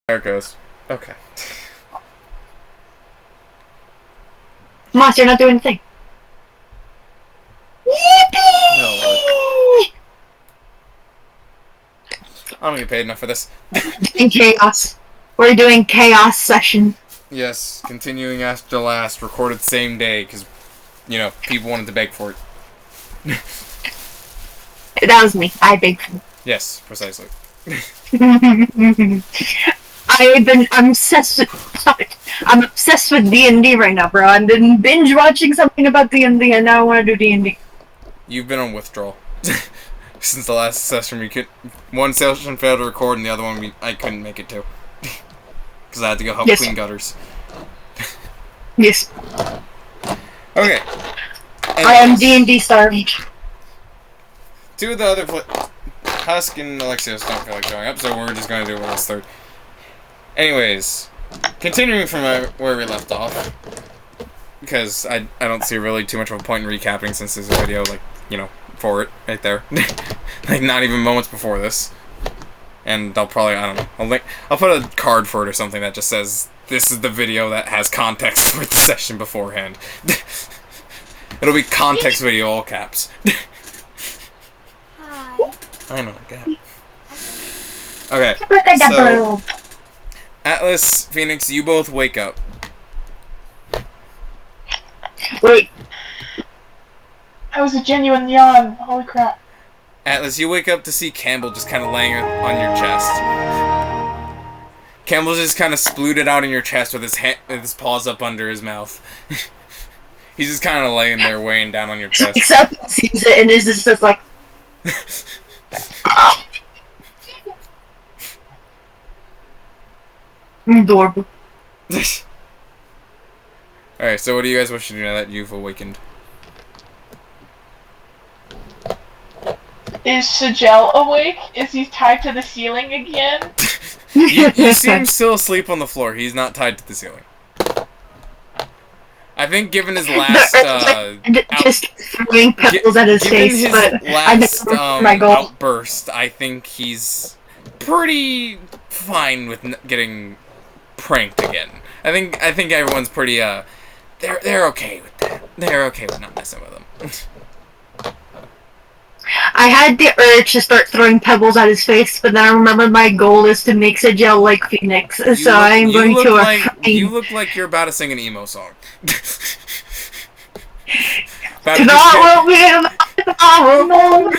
There it goes. Okay. Moss, you're not doing anything. Yippee! No, I don't get paid enough for this. In chaos. We're doing chaos session. Yes, continuing after last, recorded same day, because, you know, people wanted to beg for it. That was me. I begged for it. Yes, precisely. I'm obsessed with D&D right now, bro. I've been binge watching something about D&D, and now I want to do D&D. You've been on withdrawal. Since the last session, one session failed to record, and the other one I couldn't make it to. Because I had to go help clean gutters. Yes. Okay. Anyways, I am D&D starved. Two of the other Husk and Alexios don't feel like showing up, so we're just going to do last third. Anyways, continuing from where we left off, because I don't see really too much of a point in recapping since there's a video, like, you know, for it, right there. Like, not even moments before this. And I'll probably, I don't know, I'll put a card for it or something that just says, this is the video that has context for the session beforehand. It'll be context video, all caps. Hi. I know, God. Okay, so, Atlas, Phoenix, you both wake up. Wait. That was a genuine yawn. Holy crap. Atlas, you wake up to see Campbell just kind of laying on your chest. Campbell's just kind of splooted out in your chest with his paws up under his mouth. He's just kind of laying there weighing down on your chest. Except he sees it and is just like... Adorable. Alright, so what do you guys wish to do now that you've awakened? Is Sjel awake? Is he tied to the ceiling again? You see him still asleep on the floor. He's not tied to the ceiling. I think given his last just throwing pebbles at his face, but last my goal. outburst, I think he's pretty fine with getting pranked again. I think everyone's pretty they're okay with that. They're okay with not messing with him. I had the urge to start throwing pebbles at his face, but then I remembered my goal is to make Sjel like Phoenix, so I'm going to... You look like you're about to sing an emo song. Tomorrow will tomorrow.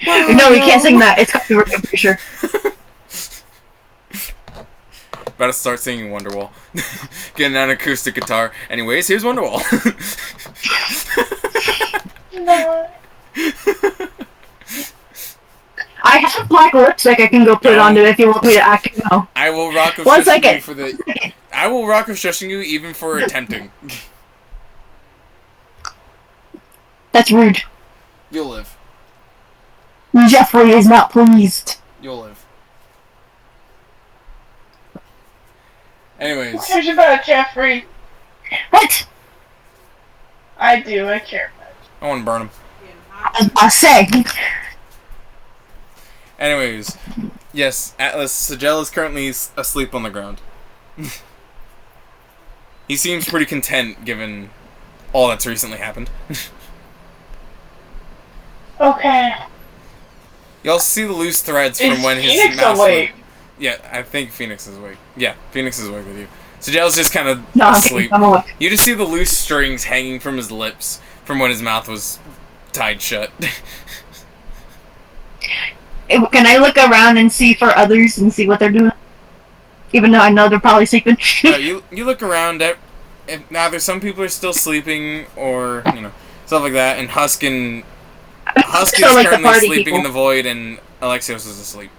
No, we can't sing that. It's copyrighted, I'm pretty sure. About to start singing Wonderwall. Getting an acoustic guitar. Anyways, here's Wonderwall. No. I have black lipstick I can go put on it if you want me to act now. I will rock with shushing you for the... I will rock with shushing you even for attempting. That's rude. You'll live. Jeffrey is not pleased. You'll live. Anyways. Who cares about Jeffrey? What? I do, I care about it. I want to burn him. I say. Anyways. Yes, Atlas, Sjel is currently asleep on the ground. He seems pretty content given all that's recently happened. Okay. You also see the loose threads from when Phoenix his mouth awake? Yeah, I think Phoenix is awake. Yeah, Phoenix is awake with you. Sjel's just kind of No, asleep. I'm awake. You just see the loose strings hanging from his lips from when his mouth was tied shut. Can I look around and see for others and see what they're doing? Even though I know they're probably sleeping. You look around at either some people are still sleeping or, you know, stuff like that, and Husk is like currently sleeping in the void and Alexios is asleep.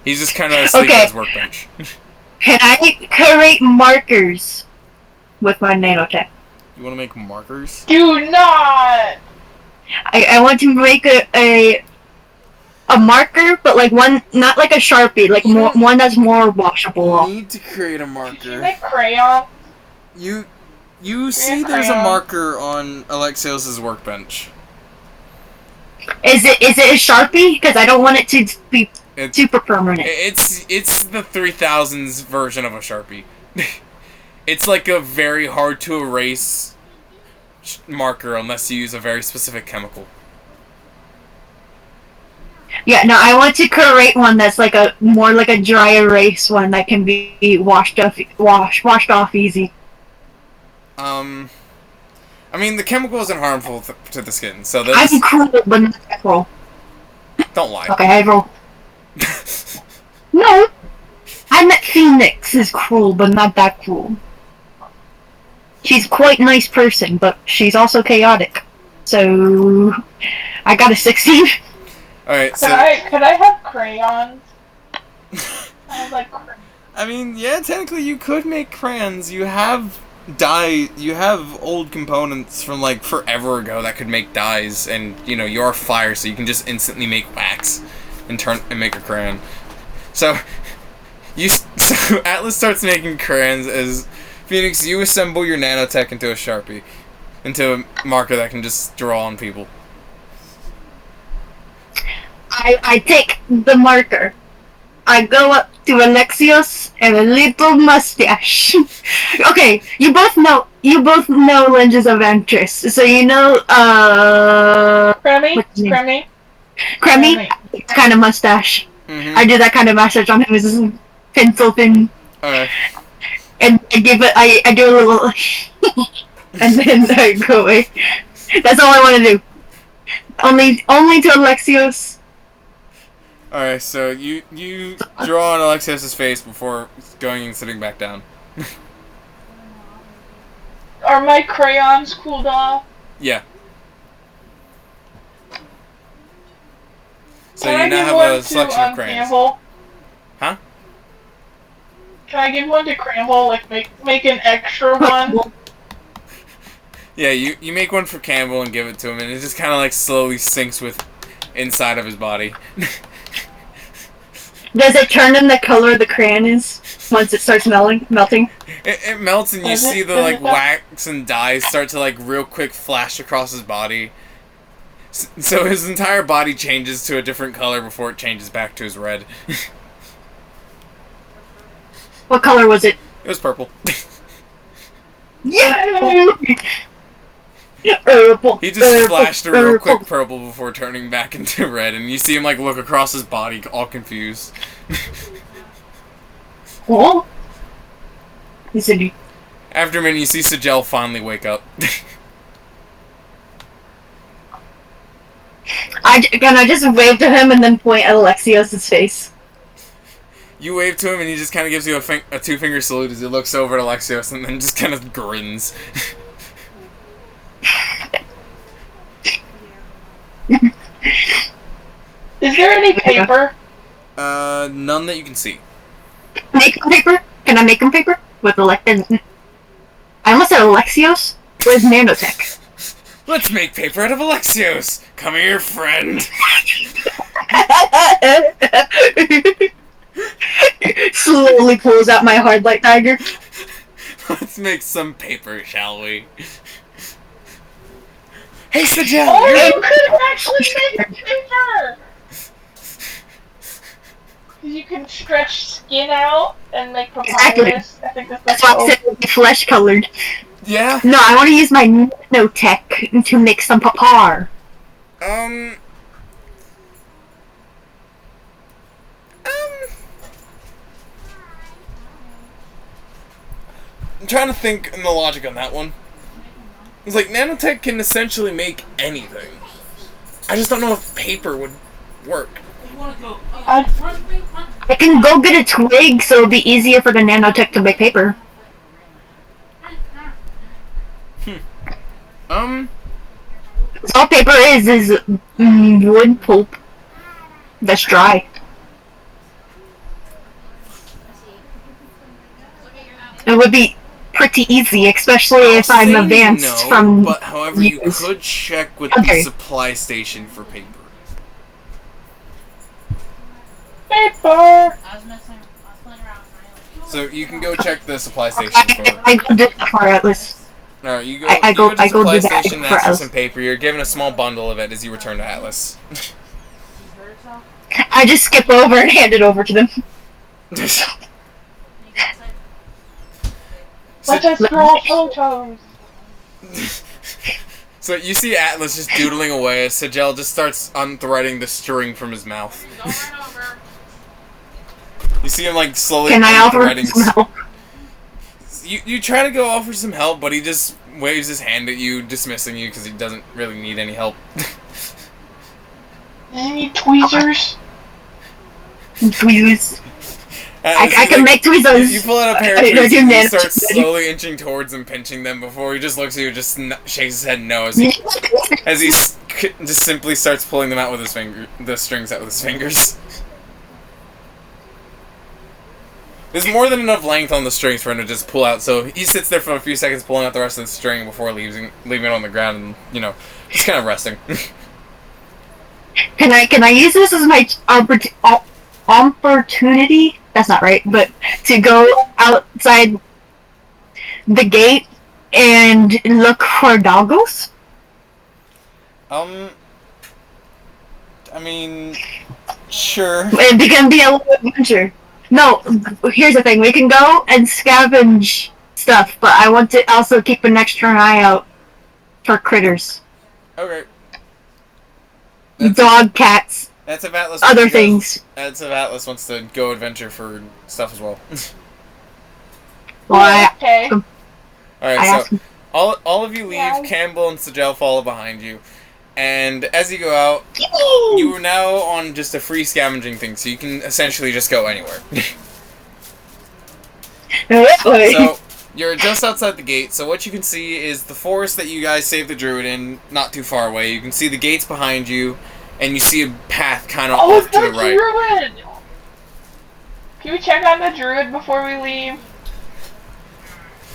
He's just kind of asleep at his workbench. Can I create markers with my nanotech? You want to make markers? Do not! I want to make a marker, but like one, not like a Sharpie, like one that's more washable. You need to create a Did you marker. make crayon? You see there's a marker on Alexios' workbench. Is it a Sharpie? Because I don't want it to be It's super permanent. it's the 3000s version of a Sharpie. It's like a very hard to erase marker unless you use a very specific chemical. Yeah, no, I want to create one that's like a more like a dry erase one that can be washed off easy. I mean, the chemical isn't harmful to the skin, so that's... I'm cruel, but not that cruel. Don't lie. Okay, I roll. No, I met Phoenix is cruel, but not that cruel. She's quite a nice person, but she's also chaotic. So, I got a 16. Alright, so... Could I have crayons? I would like crayons. I mean, yeah, technically you could make crayons. You have dye, you have old components from like forever ago that could make dyes, and you know, you're fire, so you can just instantly make wax and make a crayon. So Atlas starts making crayons as Phoenix, you assemble your nanotech into a Sharpie, into a marker that can just draw on people. I take the marker. I go up to Alexios and a little mustache. Okay, you both know Legends of Ventress, so you know Cremmy? kind of mustache. Mm-hmm. I do that kind of mustache on him. His pencil thin. Alright. And I do a little and then I go away. That's all I want to do. Only to Alexios. Alright, so you draw on Alexios' face before going and sitting back down. Are my crayons cooled off? Yeah. So Can you I now give have one a selection of crayons. Campbell? Huh? Can I give one to Campbell? Like make an extra one? Yeah, you make one for Campbell and give it to him, and it just kind of like slowly sinks with inside of his body. Does it turn in the color the crayon is once it starts melting? It melts, and you see the like wax and dyes start to like real quick flash across his body. So his entire body changes to a different color before it changes back to his red. What color was it? It was purple. Yeah. Purple. He just flashed a real quick purple before turning back into red, and you see him like look across his body, all confused. Oh. He said, After a minute, you see Sjel finally wake up. I just wave to him and then point at Alexios' face. You wave to him, and he just kind of gives you a two-finger salute as he looks over at Alexios, and then just kind of grins. Is there any paper? None that you can see. Make him paper? Can I make him paper? With I almost said Alexios? Where's nanotech? Let's make paper out of Alexios! Come here, friend! Slowly pulls out my hard light dagger. Let's make some paper, shall we? Hey, Sjel! Oh, you could actually make paper! You can stretch skin out and make papyrus. I think That's why I said it'd be flesh colored. Yeah? No, I want to use my nanotech to make some papar. I'm trying to think in the logic on that one. It's like, nanotech can essentially make anything. I just don't know if paper would work. I can go get a twig, so it'll be easier for the nanotech to make paper. All paper is wood pulp that's dry. It would be pretty easy, especially if I'm advanced from. But however, you could check with the supply station for paper. Paper! So you can go check the supply station for. I did that for Atlas. Alright, you go. I You go go to I the go supply do that station and for ask for us. some paper. You're given a small bundle of it as you return to Atlas. I just skip over and hand it over to them. Let us draw photos. So you see Atlas just doodling away as Sjel just starts unthreading the string from his mouth. You see him like slowly Can I offer unthreading. some help? You try to go offer some help, but he just waves his hand at you, dismissing you because he doesn't really need any help. Any tweezers? Tweezers. Atlas, I can make tweezers. You pull out a pair of I tweezers and you manage start to- slowly inching towards him, pinching them before he just looks at you, just shakes his head no as he just simply starts pulling them out with his finger, the strings out with his fingers. There's more than enough length on the strings for him to just pull out, so he sits there for a few seconds pulling out the rest of the string before leaving it on the ground and, you know, just kind of resting. Can I use this as my opportunity? That's not right, but to go outside the gate and look for doggos? I mean, sure. It can be a little adventure. No, here's the thing. We can go and scavenge stuff, but I want to also keep an extra eye out for critters. Okay. Dog, cats, That's if Atlas other wants to go- things. That's if Atlas wants to go adventure for stuff as well. Well, Okay. I Alright, asked so him. all of you leave, Yeah. Campbell and Sjel follow behind you. And as you go out, you are now on just a free scavenging thing, so you can essentially just go anywhere. So, you're just outside the gate, so what you can see is the forest that you guys saved the druid in, not too far away. You can see the gates behind you, and you see a path kind of Oh, off to the right. druid! Can we check on the druid before we leave?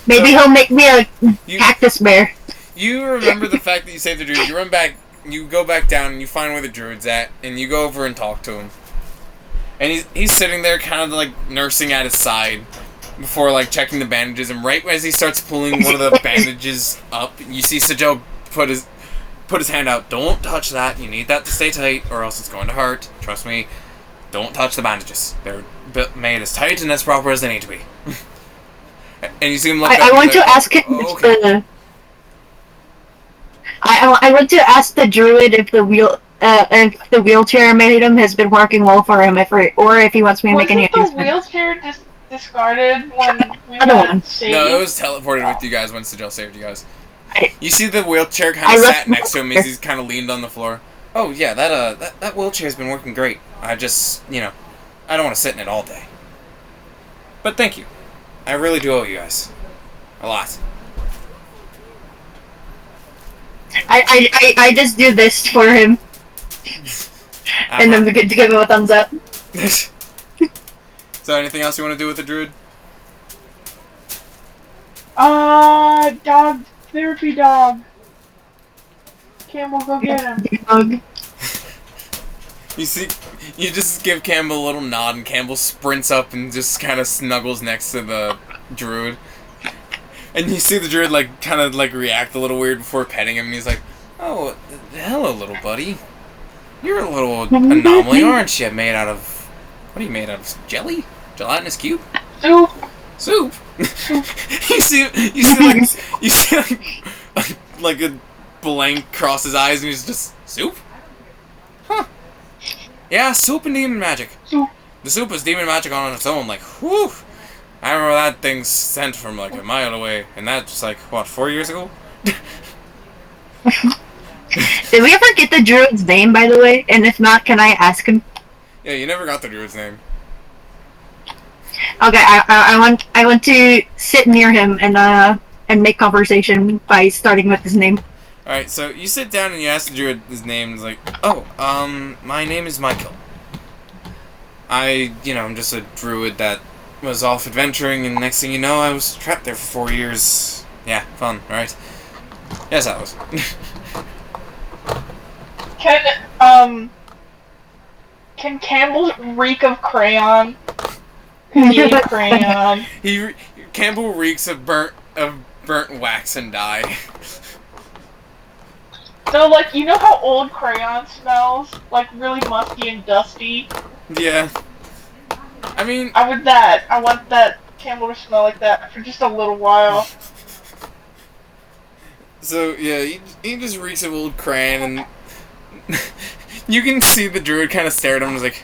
Maybe So- he'll make me a You, cactus bear. you remember the fact that you saved the druid, you run back, you go back down, and you find where the druid's at, and you go over and talk to him. And he's sitting there kind of like nursing at his side before like checking the bandages, and right as he starts pulling one of the bandages up, you see Sjel put his hand out. Don't touch that. You need that to stay tight, or else it's going to hurt. Trust me. Don't touch the bandages. They're made as tight and as proper as they need to be. And you see him look. I want to ask him Oh, if okay. the. I want to ask the druid if the wheelchair made him has been working well for him, or if he wants me to make any Wasn't the adjustments. wheelchair discarded when we Other got one. saved? No, it was teleported with you guys when Sjel saved you guys. I- You see the wheelchair kind I of left sat next to him my- as he's kind of leaned on the floor. Oh yeah, that wheelchair's been working great. I just, I don't want to sit in it all day. But thank you. I really do owe you guys a lot. I just do this for him, and then we get to give him a thumbs up. So anything else you want to do with the druid? Dog, therapy dog. Campbell, go get him. Dog. You just give Campbell a little nod, and Campbell sprints up and just kind of snuggles next to the druid. And you see the druid kind of react a little weird before petting him, and he's like, "Oh, hello, little buddy. You're a little anomaly, aren't you? Made out of what are you made out of? Jelly? Gelatinous cube? Soup. Soup?" you see like a blank cross his eyes, and he's just soup. Huh? Yeah, soup and demon magic. Soup. The soup is demon magic on its own. Whew. I remember that thing sent from a mile away, and that's just 4 years ago? Did we ever get the druid's name, by the way? And if not, can I ask him? Yeah, you never got the druid's name. Okay, I want to sit near him and make conversation by starting with his name. Alright, so you sit down and you ask the druid his name, and he's like, "Oh, my name is Michael. I'm just a druid that was off adventuring, and next thing you know, I was trapped there for 4 years. Yeah, fun, right? Yes, I was." Can Campbell reek of crayon? He ate crayon. Campbell reeks of burnt wax and dye. So, like, you know how old crayon smells? Like, really musty and dusty? Yeah. I mean... I want that Campbell to smell like that for just a little while. So, yeah, he just reeks of old crayon, and... you can see the druid kind of stare at him and is like,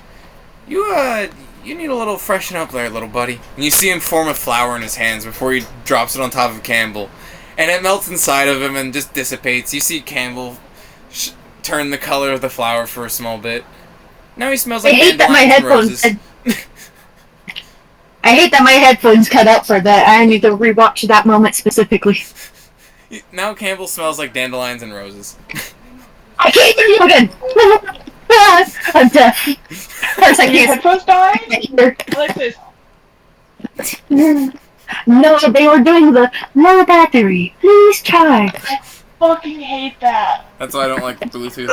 you need a little freshen up there, little buddy. And you see him form a flower in his hands before he drops it on top of Campbell. And it melts inside of him and just dissipates. You see Campbell turn the color of the flower for a small bit. Now he smells like dandelions and roses. I hate that my headphones cut out for that. I need to rewatch that moment specifically. Now Campbell smells like dandelions and roses. I can't hear you again! I'm deaf. First, I Your can't. headphones died? Alexis. No, they were doing the no battery. Please try. I fucking hate that. That's why I don't like Bluetooth.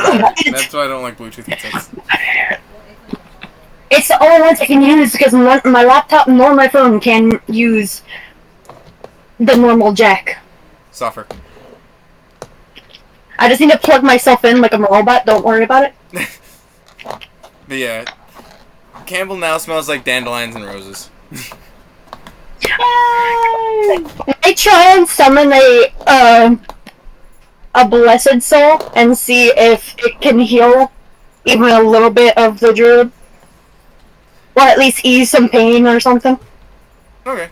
That's why I don't like Bluetooth headsets. It's the only ones I can use because my laptop nor my phone can use the normal jack. Software. I just need to plug myself in like I'm a robot. Don't worry about it. But yeah, Campbell now smells like dandelions and roses. I try and summon a blessed soul and see if it can heal even a little bit of the druid, or at least ease some pain or something. Okay,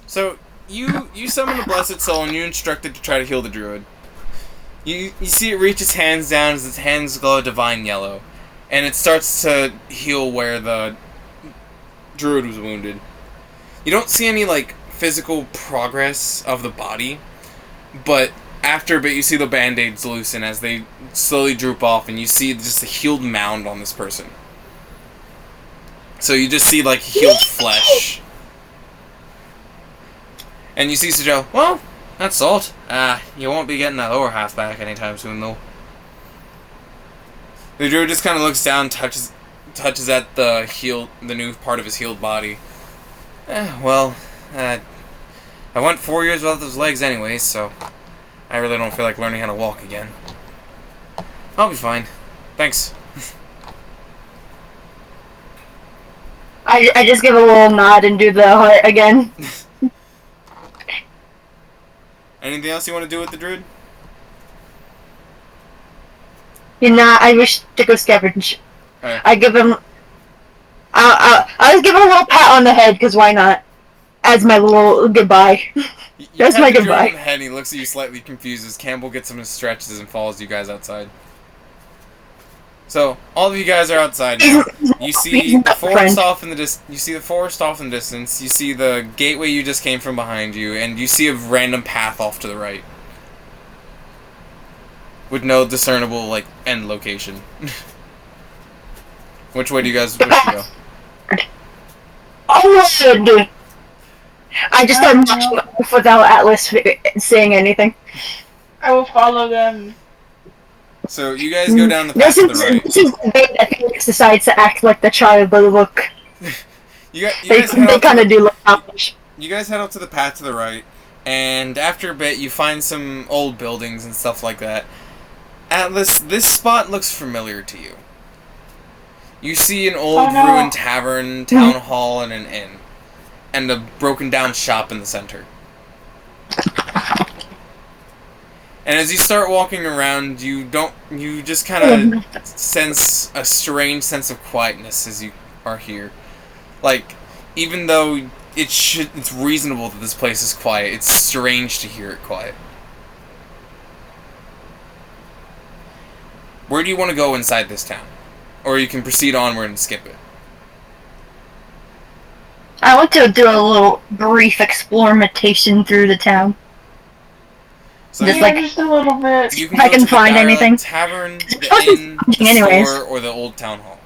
so you summon a blessed soul and you instruct it to try to heal the druid. You see it reach its hands down as its hands glow a divine yellow, and it starts to heal where the druid was wounded. You don't see any, like, physical progress of the body, but after a bit you see the band-aids loosen as they slowly droop off, and you see just a healed mound on this person. So you just see, like, healed flesh. And you see Sjel, well, that's salt. You won't be getting that lower half back anytime soon, though. The druid just kind of looks down, touches at the new part of his healed body. Well, I went 4 years without those legs anyway, so I really don't feel like learning how to walk again. I'll be fine. Thanks. I just give a little nod and do the heart again. Anything else you want to do with the druid? I wish to go scavenge. Right. I give him. I was giving him a little pat on the head because why not? As my little goodbye. That's my goodbye. On the head, and he looks at you slightly confused as Campbell gets some stretches and follows you guys outside. So all of you guys are outside now. You see the forest off in the You see the forest off in the distance. You see the gateway you just came from behind you, and you see a random path off to the right, with no discernible end location. Which way do you guys wish to go? Oh, I just started watching without Atlas saying anything. I will follow them. So you guys go down the path to the right. This is the bait that Phoenix decides to act like the child they look. They kind of do look childish. You guys head up to the path to the right, and after a bit you find some old buildings and stuff like that. Atlas, this spot looks familiar to you. You see an old ruined tavern, town hall, and an inn. And a broken down shop in the center. And as you start walking around, you just kind of sense a strange sense of quietness as you are here. Like, even though it's reasonable that this place is quiet, it's strange to hear it quiet. Where do you want to go inside this town? Or you can proceed onward and skip it. I want to do a little brief exploration through the town. So just a little bit. You if I can find anything. Tavern, the inn, the store, or the old town hall.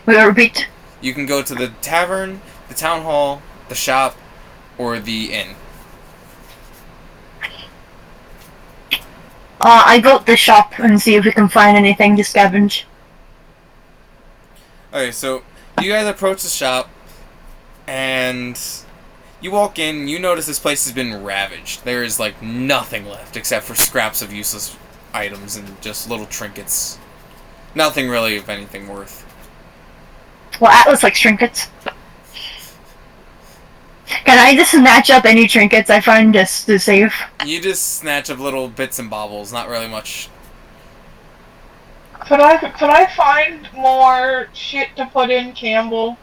We gotta repeat. You can go to the tavern, the town hall, the shop, or the inn. I go to the shop and see if we can find anything to scavenge. Okay, so you guys approach the shop, and You walk in, you notice this place has been ravaged. There is, like, nothing left except for scraps of useless items and just little trinkets. Nothing really of anything worth. Well, Atlas likes trinkets. Can I just snatch up any trinkets I find just to save? You just snatch up little bits and baubles, not really much. Could I find more shit to put in Campbell?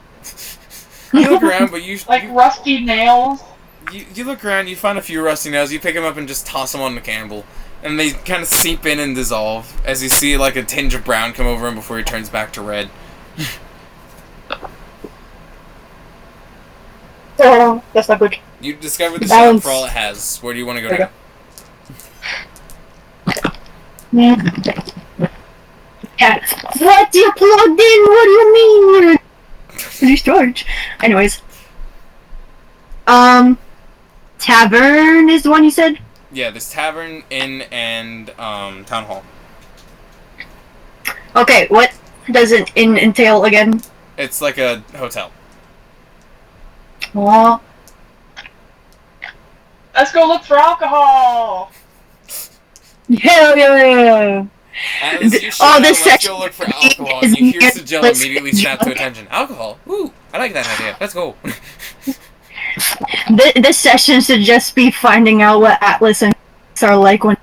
You look around, but like rusty nails. You look around, you find a few rusty nails, you pick them up and just toss them on the Campbell. And they kind of seep in and dissolve as you see like a tinge of brown come over him before he turns back to red. Oh, that's not good. You discovered the shop for all it has. Where do you want to go now? Yeah. What you plugged in? What do you mean? Fully storage. Anyways. Tavern is the one you said? Yeah, there's tavern, inn, and town hall. Okay, what does an inn entail again? It's like a hotel. Oh. Let's go look for alcohol. Hell yeah! Atlas, you should this let's section go look for alcohol, and you hear Sjel immediately snap to attention. Alcohol? Ooh, I like that idea. Let's go. This session should just be finding out what Atlas and are like when...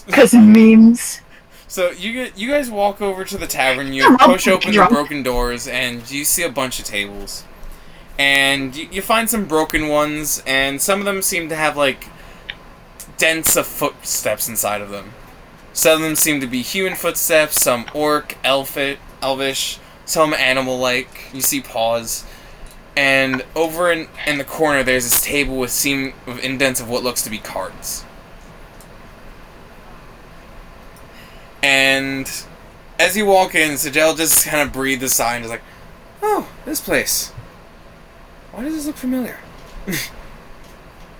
Because memes. So you guys walk over to the tavern, you push open the broken doors, and you see a bunch of tables. And you find some broken ones, and some of them seem to have, like, dents of footsteps inside of them. Some of them seem to be human footsteps, some orc, elvish, some animal-like. You see paws. And over in the corner, there's this table with indents of what looks to be cards. And as you walk in, Sjel just kind of breathes a sigh and is like, oh, this place. Why does this look familiar?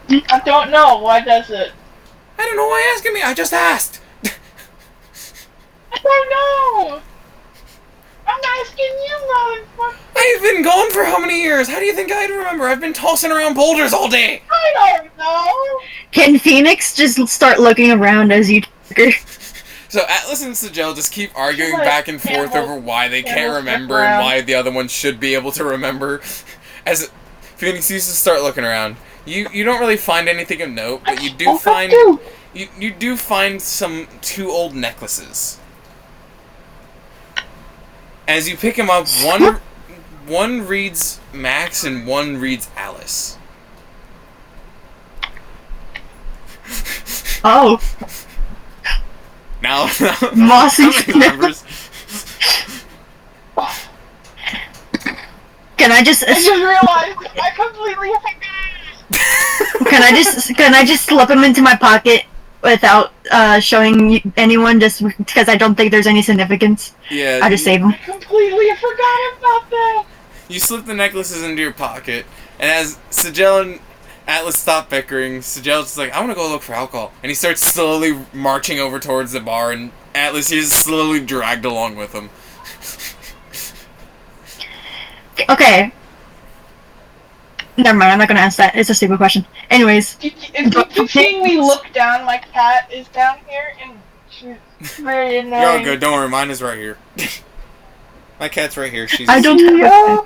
I don't know. Why does it? I don't know why you're asking me. I just asked. I don't know. I'm asking you, motherfucker. I've been gone for how many years? How do you think I'd remember? I've been tossing around boulders all day. I don't know. Can Phoenix just start looking around as you So Atlas and Sjel just keep arguing back and forth over why they can't remember and why the other one should be able to remember. As Phoenix used to start looking around. You don't really find anything of note, but you do find you do find some 2 old necklaces. As you pick them up, one reads Max and one reads Alice. Oh. Now Mossy remembers. Can I just realized I completely forgot. can I just slip him into my pocket without showing anyone, just because I don't think there's any significance? Yeah. I just save him. I completely forgot about that. You slip the necklaces into your pocket, and as Sjel and Atlas stop bickering, Sjel's just like, I want to go look for alcohol. And he starts slowly marching over towards the bar, and Atlas is slowly dragged along with him. Okay. Never mind, I'm not gonna ask that. It's a stupid question. Anyways. If you keep seeing me look down, my cat is down here, and she's very annoying. You're all good, don't worry, mine is right here. My cat's right here, she's... I don't have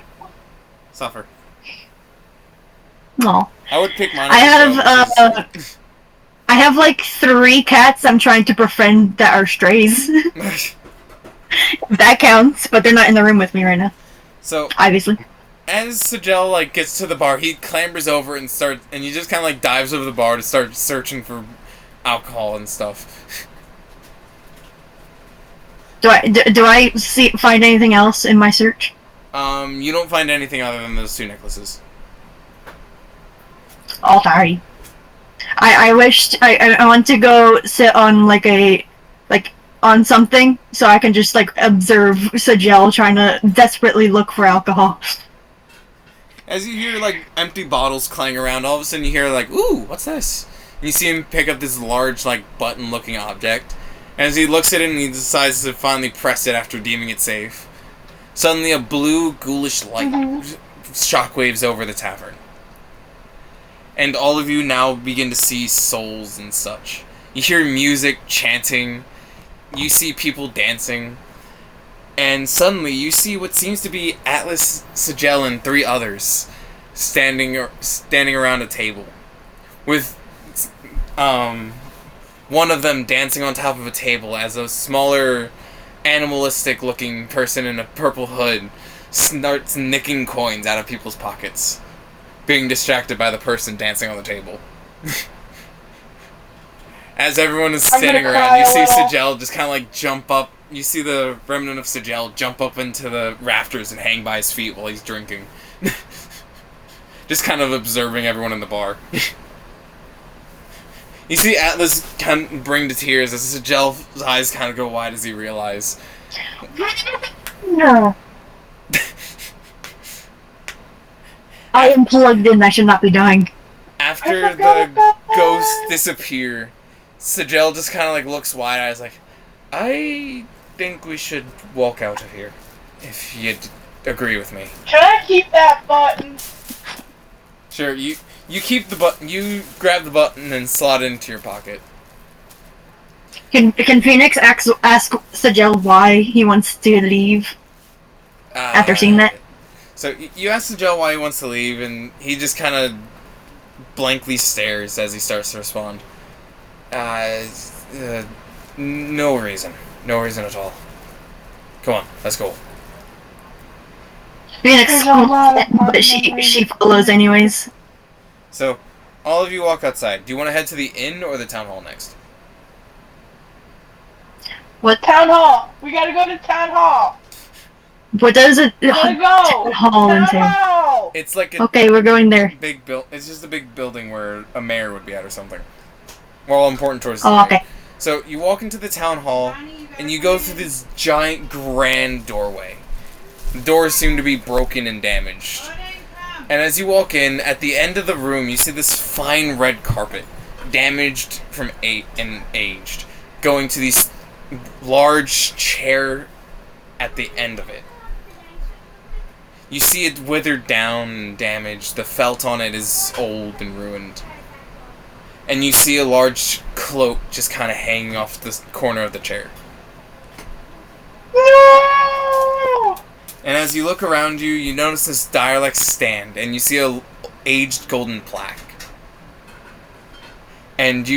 Suffer. No. I would pick mine. I have like 3 cats I'm trying to befriend that are strays. That counts, but they're not in the room with me right now. So, obviously. As Sjel like gets to the bar, he clambers over and he just kind of like dives over the bar to start searching for alcohol and stuff. Do I find anything else in my search? You don't find anything other than those 2 necklaces. Oh, sorry. I wished I want to go sit on on something so I can just like observe Sjel trying to desperately look for alcohol. As you hear like empty bottles clang around, all of a sudden you hear like, ooh, what's this? And you see him pick up this large like button-looking object. And as he looks at it, and he decides to finally press it after deeming it safe. Suddenly, a blue, ghoulish light shockwaves over the tavern. And all of you now begin to see souls and such. You hear music, chanting, you see people dancing, and suddenly you see what seems to be Atlas, Sjel, and 3 others standing around a table, with one of them dancing on top of a table as a smaller, animalistic-looking person in a purple hood starts nicking coins out of people's pockets, being distracted by the person dancing on the table. As everyone is standing around, you see Sjel just kind of like jump up. You see the remnant of Sjel jump up into the rafters and hang by his feet while he's drinking. Just kind of observing everyone in the bar. You see Atlas kind of bring to tears as Sjel's eyes kind of go wide as he realizes. No. I am plugged in, I should not be dying. After the ghosts disappear, Sjel just kind of like looks wide-eyed, like, I think we should walk out of here, if you'd agree with me. Can I keep that button? Sure, you keep the button, you grab the button and slot it into your pocket. Can Phoenix ask Sjel why he wants to leave after seeing that? So you ask Sjel why he wants to leave, and he just kind of blankly stares as he starts to respond. No reason. No reason at all. Come on, let's go. Phoenix, but she follows anyways. So, all of you walk outside. Do you want to head to the inn or the town hall next? What? Town hall! We gotta go to town hall! What does it Gotta go! town hall entail? Hall! It's like a Okay, we're going there. it's just a big building where a mayor would be at or something. We're all important towards Oh, okay. So you walk into the town hall, and you go through this giant, grand doorway. The doors seem to be broken and damaged. And as you walk in, at the end of the room, you see this fine red carpet, damaged from and aged, going to this large chair at the end of it. You see it withered down and damaged. The felt on it is old and ruined. And you see a large cloak just kind of hanging off the corner of the chair. No! And as you look around you, you notice this derelict stand, and you see a aged golden plaque. And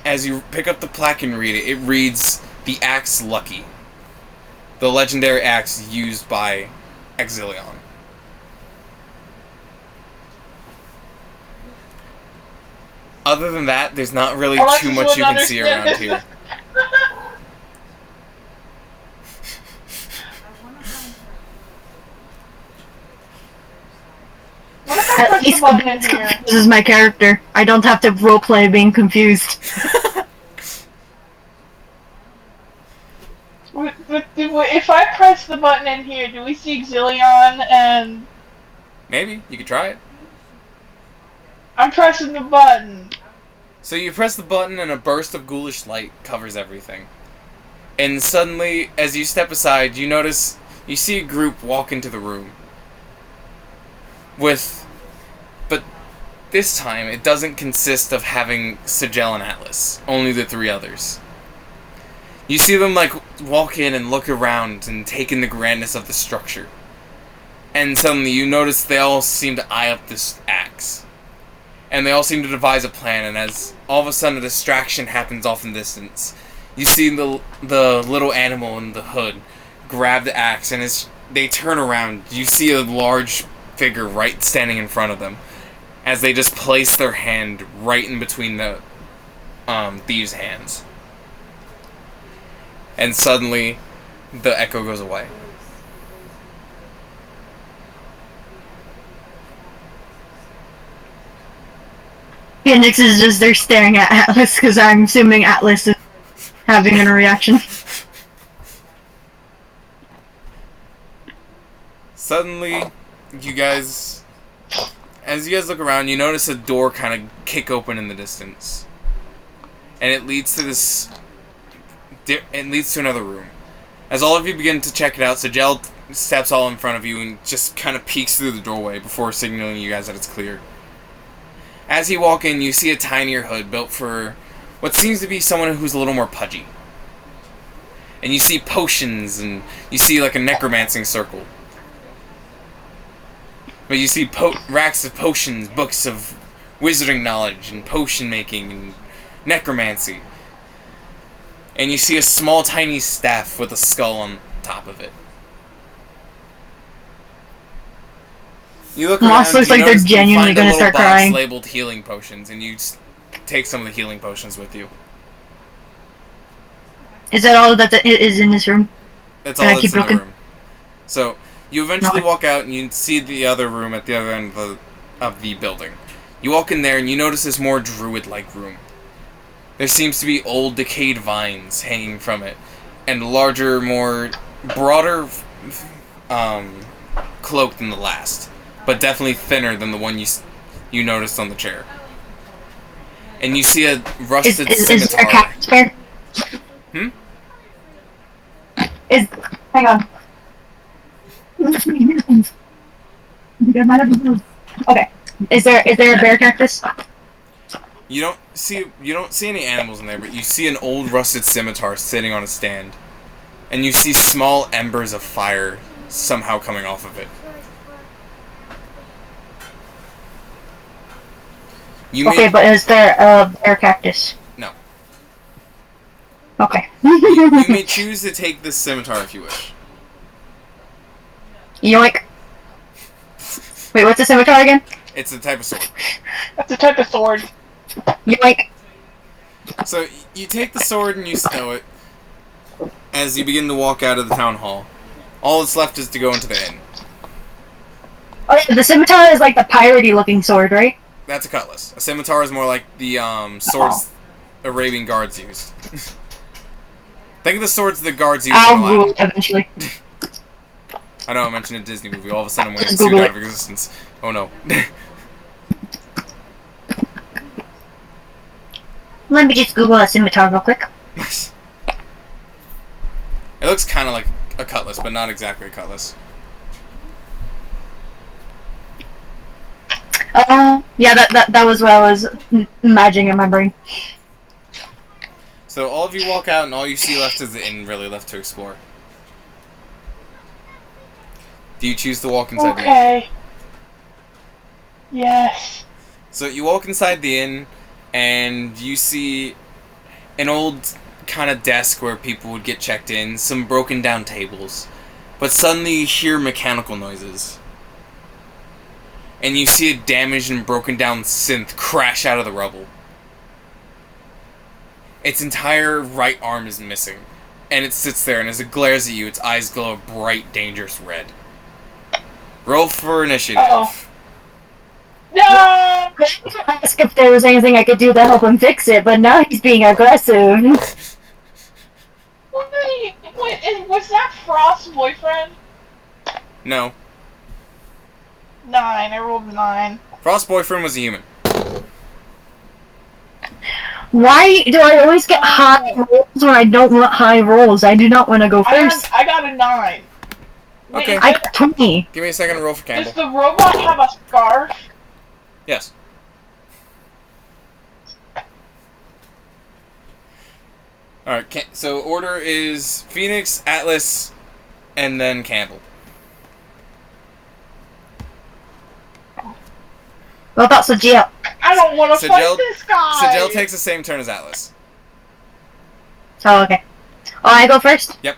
as you pick up the plaque and read it, it reads, "The Axe Lucky." The legendary axe used by Exilion. Other than that, there's not really too much you can see around here. At least this is my character. I don't have to roleplay being confused. If I press the button in here, do we see Xillion and... Maybe. You could try it. I'm pressing the button. So you press the button and a burst of ghoulish light covers everything. And suddenly, as you step aside, you see a group walk into the room. But this time, it doesn't consist of having Sjel and Atlas. Only the 3 others. You see them walk in and look around and take in the grandness of the structure. And suddenly you notice they all seem to eye up this axe. And they all seem to devise a plan, and as all of a sudden a distraction happens off in the distance, you see the little animal in the hood grab the axe, and as they turn around, you see a large figure right standing in front of them, as they just place their hand right in between the thieves' hands. And suddenly, the echo goes away. Phoenix is just there staring at Atlas, because I'm assuming Atlas is having a reaction. Suddenly, as you guys look around, you notice a door kind of kick open in the distance. And it leads to another room. As all of you begin to check it out, Sjel steps all in front of you and just kind of peeks through the doorway before signaling you guys that it's clear. As you walk in, you see a tinier hood built for what seems to be someone who's a little more pudgy. And you see potions, and you see like a necromancing circle. But you see racks of potions, books of wizarding knowledge, and potion making, and necromancy. And you see a small, tiny staff with a skull on top of it. You look around, Moss looks like they're genuinely going to start crying. Labeled healing potions, and you take some of the healing potions with you. Is that all that is in this room? That's all that's in the room. So, you eventually walk out and you see the other room at the other end of the building. You walk in there and you notice this more druid-like room. There seems to be old, decayed vines hanging from it, and larger, broader cloak than the last, but definitely thinner than the one you noticed on the chair. And you see a rusted scimitar. Is there a cactus there? Hang on. Okay. Is there a bear cactus? You don't see any animals in there, but you see an old rusted scimitar sitting on a stand. And you see small embers of fire somehow coming off of it. But is there a bear cactus? No. Okay. You may choose to take this scimitar if you wish. Yoink. Wait, what's a scimitar again? It's a type of sword. That's a type of sword. Yoink. So, you take the sword and you stow it as you begin to walk out of the town hall. All that's left is to go into the inn. Oh, yeah, the scimitar is like the piratey looking sword, right? That's a cutlass. A scimitar is more like the swords Arabian guards use. Think of the swords the guards use. I'll rule it eventually. I know I mentioned a Disney movie. All of a sudden, I'm going to suit out of existence. Oh no. Let me just Google a scimitar real quick. It looks kind of like a cutlass, but not exactly a cutlass. Yeah, that was what I was imagining in my brain. So all of you walk out, and all you see left is the inn really left to explore. Do you choose to walk inside the inn? Okay. Yes. So you walk inside the inn, and you see an old kind of desk where people would get checked in, some broken down tables, but suddenly you hear mechanical noises. And you see a damaged and broken down synth crash out of the rubble. Its entire right arm is missing, and it sits there, and as it glares at you, its eyes glow a bright, dangerous red. Roll for initiative. Uh-oh. No! I asked if there was anything I could do to help him fix it, but now he's being aggressive. Wait, was that Frost's boyfriend? No. 9. I rolled 9. Frost's boyfriend was a human. Why do I always get high rolls when I don't want high rolls? I do not want to go first. I got a 9. Wait, Okay. I got 20. Give me a second to roll for Campbell. Does the robot have a scarf? Yes. Alright, so order is Phoenix, Atlas, and then Campbell. What about Sjel? I don't want to fight this guy! Sjel takes the same turn as Atlas. Oh, okay. Oh, I go first? Yep.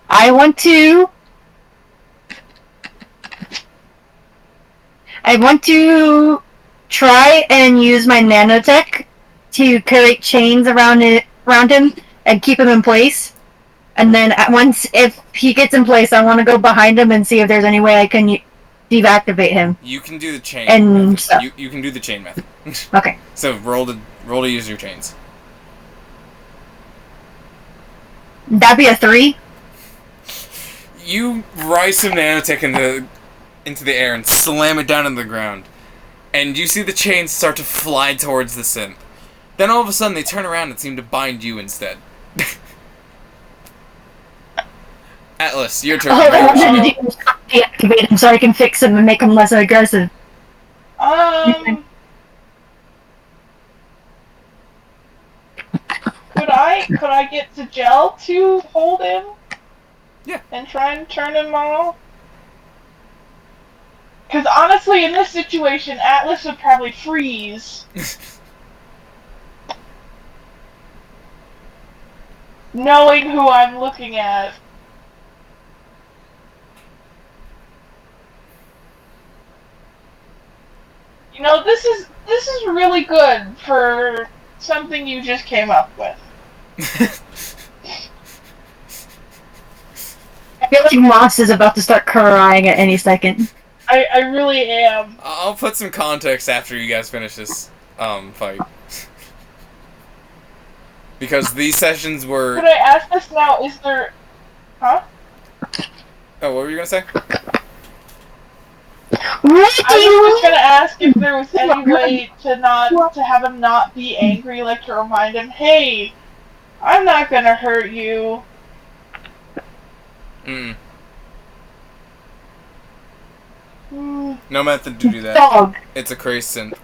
I want to try and use my nanotech to create chains around him and keep him in place. And then if he gets in place, I want to go behind him and see if there's any way I can deactivate him. You can do the chain and method. You can do the chain method. Okay. So roll to use your chains. That'd be a 3. You rise some nanotech into the air and slam it down into the ground. And you see the chains start to fly towards the synth. Then all of a sudden they turn around and seem to bind you instead. Atlas, your turn. Oh, I wanted to do was deactivate him so I can fix him and make him less aggressive. Could I get Sjel to hold him? Yeah. And try and turn him off? Because honestly, in this situation, Atlas would probably freeze. Knowing who I'm looking at. You know, this is really good for something you just came up with. I feel like Moss is about to start crying at any second. I really am. I'll put some context after you guys finish this fight. Because these sessions were... Could I ask this now? Is there... Huh? Oh, what were you gonna say? What do I was you just gonna ask if there was any way to have him not be angry, like to remind him, hey, I'm not gonna hurt you. No method to do that. Dog. It's a crazed synth.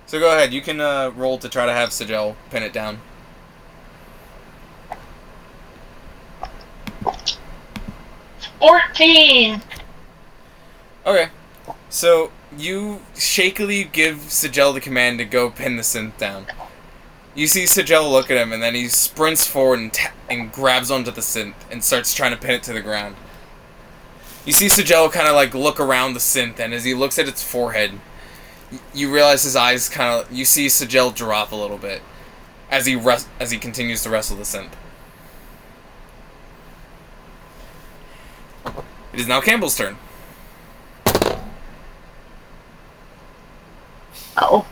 So go ahead, you can roll to try to have Sjel pin it down. $14! Okay. So you shakily give Sjel the command to go pin the synth down. You see Sjel look at him, and then he sprints forward and grabs onto the synth and starts trying to pin it to the ground. You see Sjel kind of like look around the synth, and as he looks at its forehead, you realize his eyes kind of... You see Sjel drop a little bit as he continues to wrestle the synth. It is now Campbell's turn. Oh.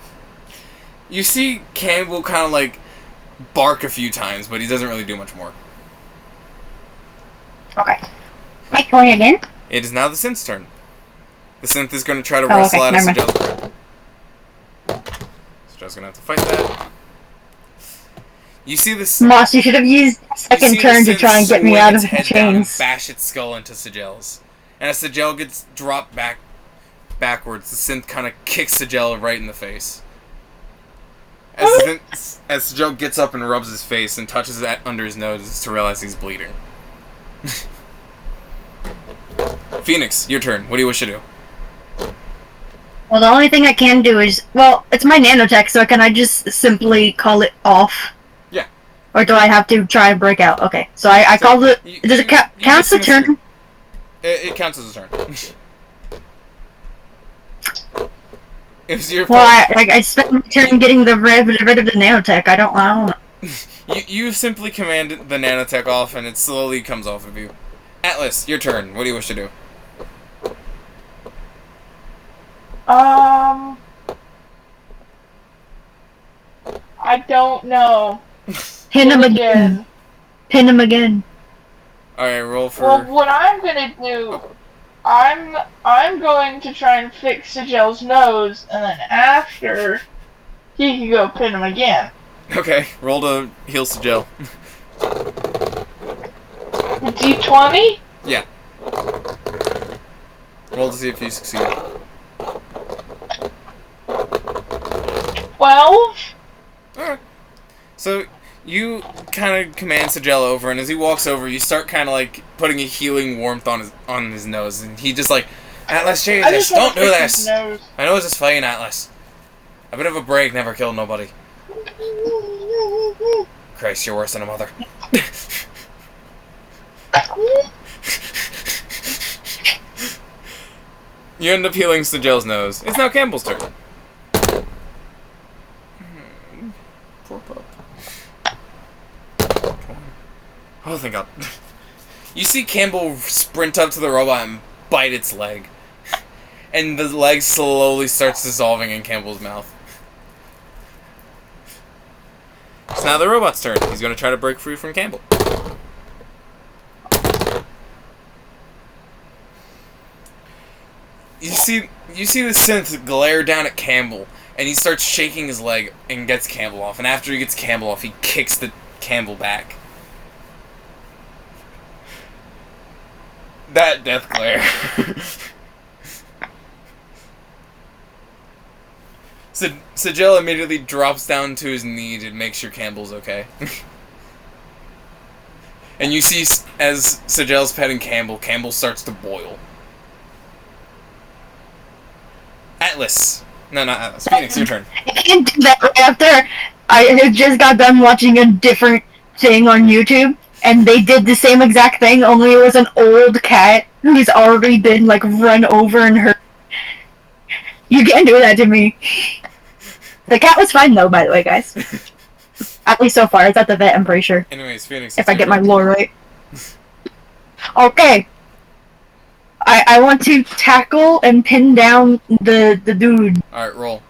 You see Campbell kind of like bark a few times, but he doesn't really do much more. Okay. Am I going again? It is now the synth's turn. The synth is going to try to wrestle out of Sjel's grip. Sjel's going to have to fight that. You see this... Moss, you should have used second turn to try and get me out of the chains. Bash its skull into Sjel's. And as Sjel gets dropped backwards, the synth kind of kicks Sjel right in the face. As Sjel gets up and rubs his face and touches it under his nose to realize he's bleeding. Phoenix, your turn. What do you wish to do? Well, the only thing I can do is... Well, it's my nanotech, so can I just simply call it off? Yeah. Or do I have to try and break out? Okay, so I called it... Does it count as a turn? It counts as a turn. It was your Well, I spent my turn getting rid of the nanotech. I don't know. You simply command the nanotech off, and it slowly comes off of you. Atlas, your turn. What do you wish to do? I don't know. Pin him again. Pin him again. Alright, roll for... Well, what I'm gonna do... I'm going to try and fix Sjel's nose, and then after, he can go pin him again. Okay, roll to heal Sjel. D20? Yeah. Roll to see if you succeed. 12? Alright. So, you kind of command Sjel over, and as he walks over, you start kind of like putting a healing warmth on his nose, and he just like, Atlas, Jesus, don't do this! I know it's just fine, Atlas. A bit of a break never killed nobody. Christ, you're worse than a mother. You end up healing Sjel's nose. It's now Campbell's turn. Poor pup. Oh, thank God. You see Campbell sprint up to the robot and bite its leg. And the leg slowly starts dissolving in Campbell's mouth. It's now the robot's turn. He's going to try to break free from Campbell. You see the synth glare down at Campbell, and he starts shaking his leg and gets Campbell off. And after he gets Campbell off, he kicks the Campbell back. That death glare. Sjel immediately drops down to his knee to make sure Campbell's okay. And you see, as Sjel's petting Campbell, Campbell starts to boil. Atlas. No, not Atlas. Phoenix, your turn. I can't do that right after I had just got done watching a different thing on YouTube, and they did the same exact thing, only it was an old cat who's already been, like, run over and hurt. You can't do that to me. The cat was fine, though, by the way, guys. At least so far. It's at the vet, I'm pretty sure. Anyways, Phoenix. If I get my lore right. Okay. I want to tackle and pin down the dude. Alright, roll.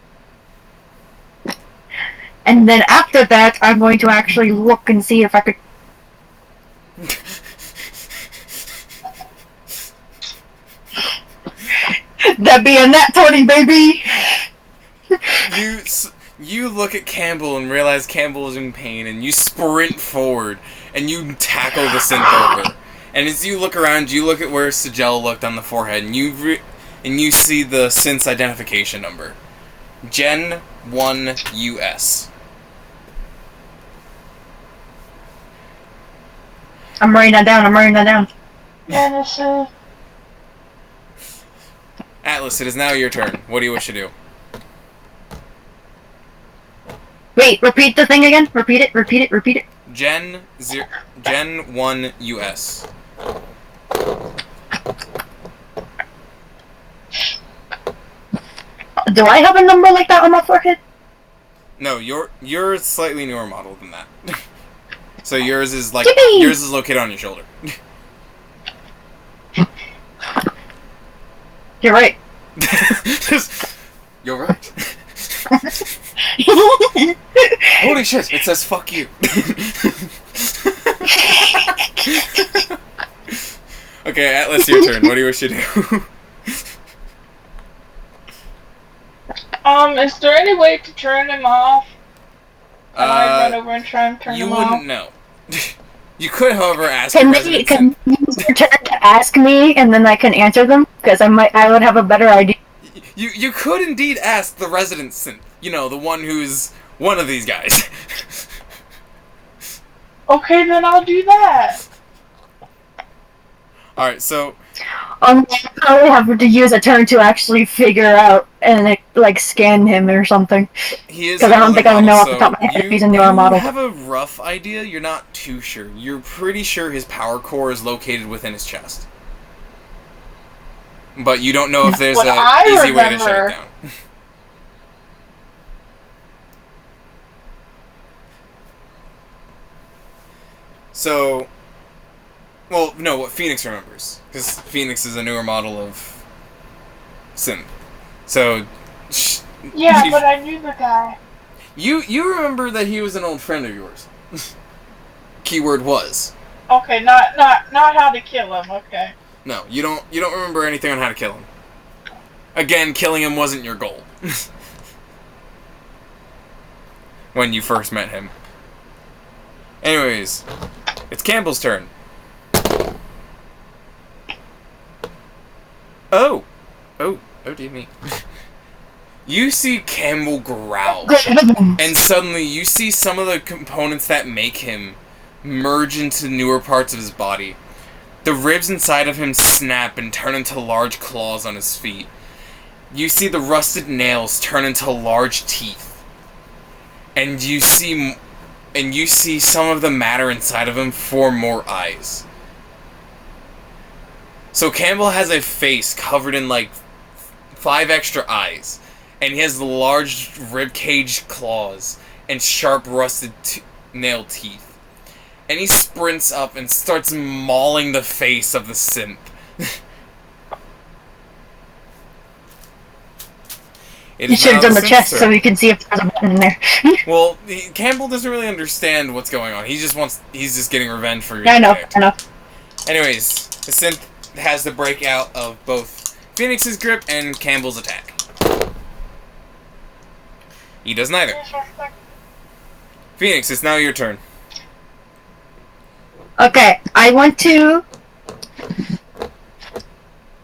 And then after that, I'm going to actually look and see if I could... That be a nat 20, baby! You look at Campbell and realize Campbell is in pain, and you sprint forward, and you tackle the synth over. And as you look around, you look at where Sjel looked on the forehead, and you see the synth's identification number. Gen 1 US. I'm writing that down, Genesis. Atlas, it is now your turn. What do you wish to do? Wait, repeat the thing again? Repeat it. Gen 1 US. Do I have a number like that on my forehead? No, you're a slightly newer model than that. So yours is located on your shoulder. You're right. You're right. Holy shit, it says fuck you. Okay, Atlas, your turn. What do you wish to do? Is there any way to turn him off? Can I run over and try and turn him off? You wouldn't know. You could, however, ask Can the resident you use your turn to ask me, and then I can answer them? Because I would have a better idea. You could indeed ask the resident synth. You know, the one who's one of these guys. Okay, then I'll do that. Alright, so... I probably have to use a turn to actually figure out and, like, scan him or something. He is because I don't think I would know off the so top of my head if he's a newer model. You have a rough idea, you're not too sure. You're pretty sure his power core is located within his chest. But you don't know if there's an easy way to shut it down. So... Well, no, what Phoenix remembers. Because Phoenix is a newer model of synth. So... Yeah, but I knew the guy. You remember that he was an old friend of yours. Keyword was. Okay, not how to kill him, okay. No, you don't remember anything on how to kill him. Again, killing him wasn't your goal. When you first met him. Anyways, it's Campbell's turn. Oh dear me. You see Campbell growl, and suddenly you see some of the components that make him merge into newer parts of his body. The ribs inside of him snap and turn into large claws on his feet. You see the rusted nails turn into large teeth. And you see some of the matter inside of him form more eyes. So Campbell has a face covered in like 5 extra eyes, and he has large ribcage claws and sharp rusted nail teeth. And he sprints up and starts mauling the face of the synth. You should have done the chest so we can see if there's a button in there. Well, Campbell doesn't really understand what's going on. He's just getting revenge for your I know. Anyways, the synth has the breakout of both Phoenix's grip and Campbell's attack. He does neither. Phoenix, it's now your turn. Okay, I want to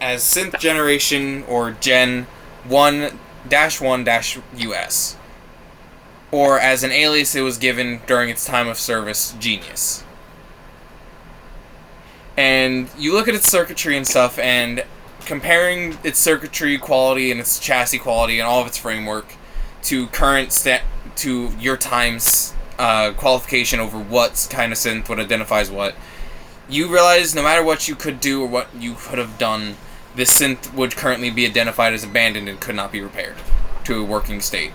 as Synth Generation or Gen 1-1-US, or as an alias it was given during its time of service, Genius. And you look at its circuitry and stuff, and comparing its circuitry quality and its chassis quality and all of its framework to to your time's qualification over what kind of synth would identify as what, you realize no matter what you could do or what you could have done, this synth would currently be identified as abandoned and could not be repaired to a working state.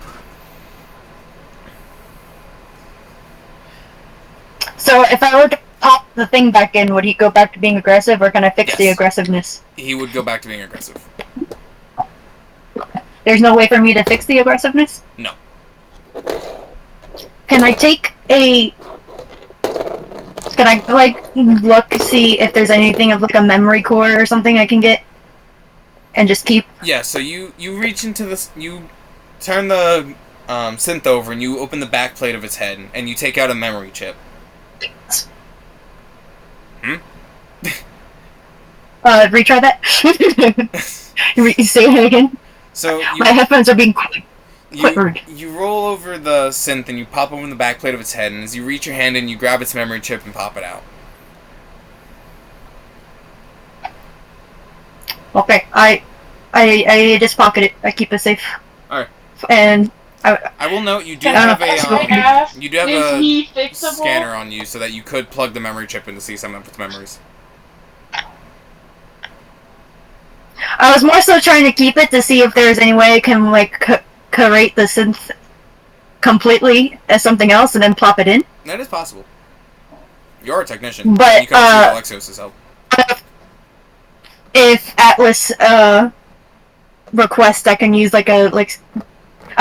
So if I were to pop the thing back in, would he go back to being aggressive, or can I fix the Yes. aggressiveness? He would go back to being aggressive. There's no way for me to fix the aggressiveness? No. Can I take a... Can I, look, see if there's anything of, a memory core or something I can get? And just keep? Yeah, so you reach into this, you turn the synth over and you open the back plate of its head and you take out a memory chip. Retry that? Say it again? So My headphones are being quite rude. you roll over the synth and you pop open the back plate of its head, and as you reach your hand in, you grab its memory chip and pop it out. Okay, I just pocket it. I keep it safe. Alright. And I will note you do Yeah, have Is a he fixable? scanner on you so that you could plug the memory chip in to see some of its memories. I was more so trying to keep it to see if there's any way I can create the synth completely as something else and then plop it in. That is possible. You're a technician. But, and you can see Alexios' help. If Atlas requests, I can use I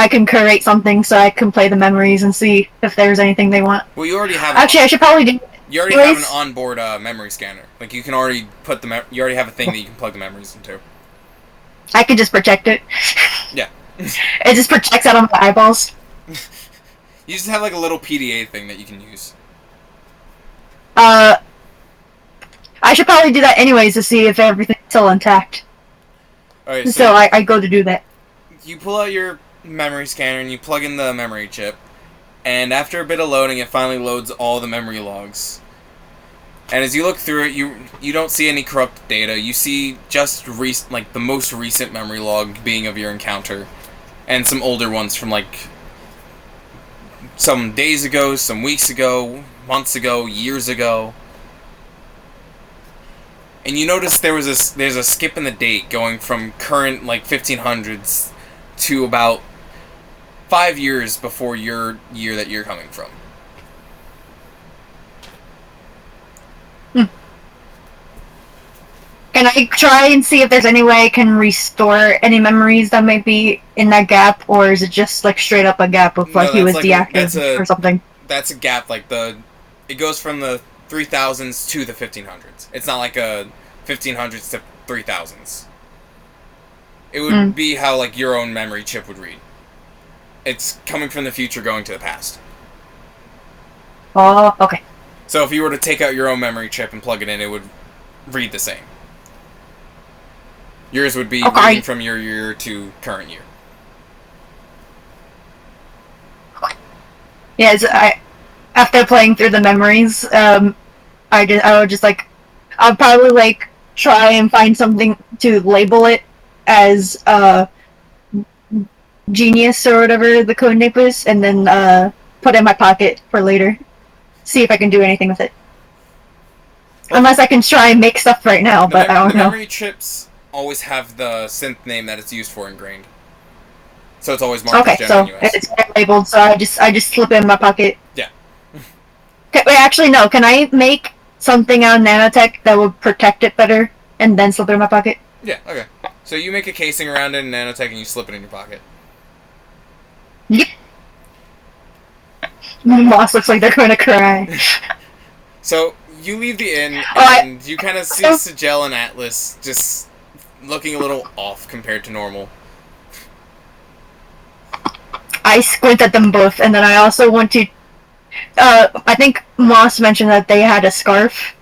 can create something so I can play the memories and see if there's anything they want. Well, you already have. Actually, I should probably do. You already have an onboard memory scanner. Like, you can already put you already have a thing that you can plug the memories into. I can just project it. Yeah. It just projects out on my eyeballs. You just have like a little PDA thing that you can use. I should probably do that anyways to see if everything's still intact. Alright, So I go to do that. You pull out your memory scanner and you plug in the memory chip. And after a bit of loading, it finally loads all the memory logs. And as you look through it, you don't see any corrupt data. You see just the most recent memory log being of your encounter, and some older ones from some days ago, some weeks ago, months ago, years ago. And you notice there's a skip in the date going from current 1500s to about 5 years before your year that you're coming from. Can I try and see if there's any way I can restore any memories that might be in that gap, or is it just straight up a gap of he was deactivated or something? That's a gap. It goes from the 3000s to the 1500s. It's not like a 1500s to 3000s. It would be how your own memory chip would read. It's coming from the future going to the past. Oh, okay. So if you were to take out your own memory chip and plug it in, it would read the same. Yours would be reading from your year to current year. Yes, after playing through the memories, I'll probably try and find something to label it as Genius or whatever the code name is, and then put it in my pocket for later. See if I can do anything with it. Unless I can try and make stuff right now, but I don't know. The memory chips always have the synth name that it's used for ingrained. So it's always marked as Gen so US. it's labeled, so I just slip it in my pocket. Yeah. Wait, actually, no. Can I make something out of nanotech that would protect it better, and then slip it in my pocket? Yeah, okay. So you make a casing around it in nanotech and you slip it in your pocket. Yep. Moss looks like they're going to cry. So you leave the inn, and you kind of see Sjel and Atlas just looking a little off compared to normal. I squint at them both, and then I also want to... I think Moss mentioned that they had a scarf.